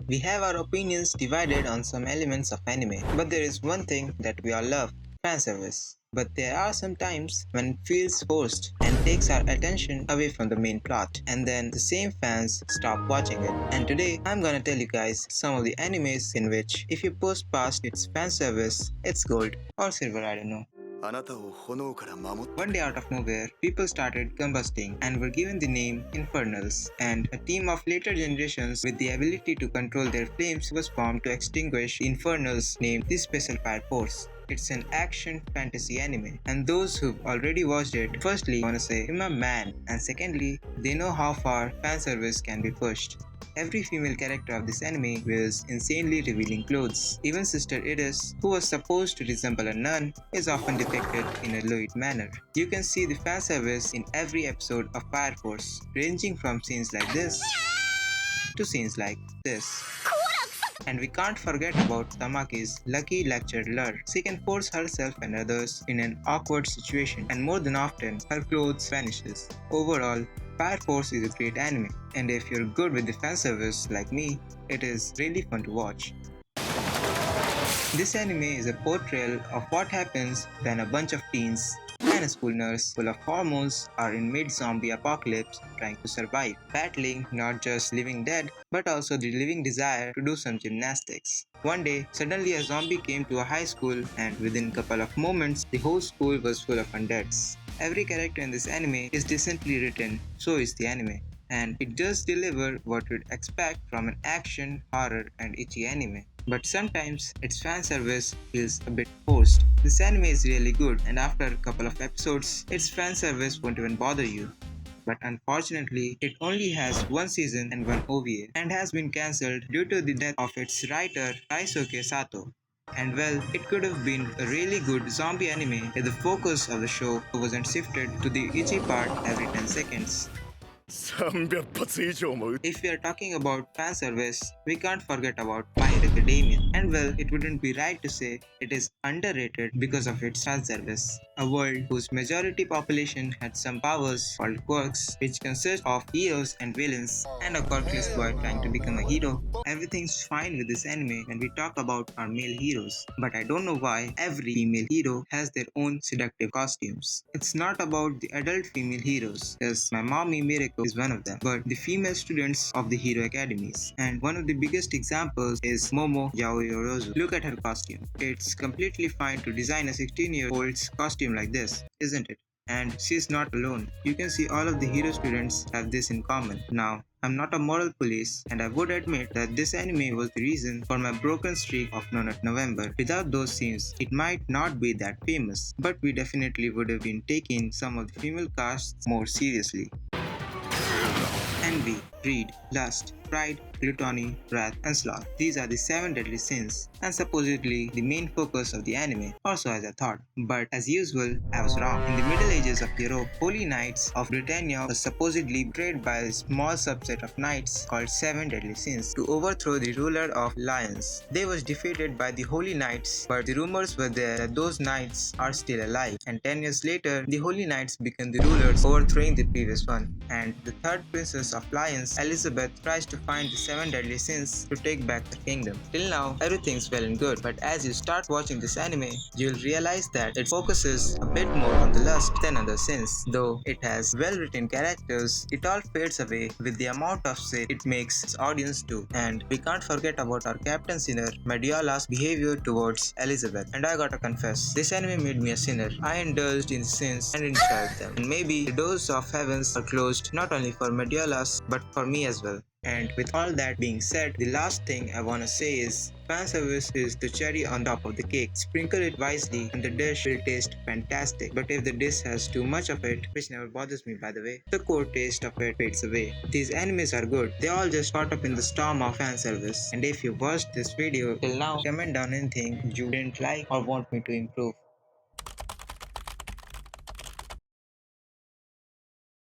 We have our opinions divided on some elements of anime, but there is one thing that we all love: fanservice. But there are some times when it feels forced and takes our attention away from the main plot, and then the same fans stop watching it. And today, I'm gonna tell you guys some of the animes in which, if you post past its fanservice, it's gold or silver, I don't know. One day out of nowhere, people started combusting and were given the name Infernals, and a team of later generations with the ability to control their flames was formed to extinguish the Infernals named the Special Fire Force. It's an action fantasy anime, and those who've already watched it, firstly wanna say, I'm a man, and secondly, they know how far fanservice can be pushed. Every female character of this anime wears insanely revealing clothes. Even Sister Iris, who was supposed to resemble a nun, is often depicted in a lewd manner. You can see the fanservice in every episode of Fire Force, ranging from scenes like this to scenes like this. And we can't forget about Tamaki's lucky lecture lure. She can force herself and others in an awkward situation, and more than often, her clothes vanishes. Overall, Fire Force is a great anime, and if you're good with the fanservice like me, it is really fun to watch. This anime is a portrayal of what happens when a bunch of teens and a school nurse full of hormones are in mid-zombie apocalypse trying to survive, battling not just living dead but also the living desire to do some gymnastics. One day, suddenly a zombie came to a high school, and within a couple of moments, the whole school was full of undeads. Every character in this anime is decently written, so is the anime, and it does deliver what you'd expect from an action, horror, and ecchi anime. But sometimes its fan service feels a bit forced. This anime is really good, and after a couple of episodes, its fan service won't even bother you. But unfortunately, it only has one season and one OVA, and has been cancelled due to the death of its writer Taisuke Sato. And well, it could have been a really good zombie anime if the focus of the show wasn't shifted to the ecchi part every 10 seconds. If we are talking about fan service, we can't forget about My Hero Academia. And well, it wouldn't be right to say it is underrated because of its fan service. A world whose majority population had some powers called quirks, which consist of heroes and villains, and a quirkless boy trying to become a hero. Everything's fine with this anime when we talk about our male heroes, but I don't know why every female hero has their own seductive costumes. It's not about the adult female heroes, as my mommy Mireko is one of them, but the female students of the hero academies. And one of the biggest examples is Momo Yaoyorozu. Look at her costume. It's completely fine to design a 16-year-old's costume like this, isn't it? And she's not alone. You can see all of the hero students have this in common. Now, I'm not a moral police, and I would admit that this anime was the reason for my broken streak of Nonut November. Without those scenes, it might not be that famous, but we definitely would have been taking some of the female casts more seriously. Envy, greed, lust, pride, gluttony, wrath, and sloth. These are the 7 deadly sins, and supposedly the main focus of the anime, or so as I thought. But as usual, I was wrong. In the Middle Ages of Europe, holy knights of Britannia were supposedly betrayed by a small subset of knights called 7 deadly sins to overthrow the ruler of Lyons. They was defeated by the holy knights, but the rumors were there that those knights are still alive. And 10 years later, the holy knights became the rulers, overthrowing the previous one. And the third princess of Lyons, Elizabeth, tries to find the 7 deadly sins to take back the kingdom. Till now, everything's well and good, but as you start watching this anime, you'll realize that it focuses a bit more on the lust than on the sins. Though it has well-written characters, it all fades away with the amount of shit it makes its audience do. And we can't forget about our captain sinner, Mediola's behavior towards Elizabeth. And I gotta confess, this anime made me a sinner. I indulged in sins and enjoyed them. And maybe the doors of heavens are closed not only for Mediola's but for me as well. And with all that being said, the last thing I wanna say is fanservice is the cherry on top of the cake. Sprinkle it wisely and the dish will taste fantastic. But if the dish has too much of it, which never bothers me by the way, the core taste of it fades away. These animes are good. They all just caught up in the storm of fanservice. And if you watched this video till now, comment down anything you didn't like or want me to improve.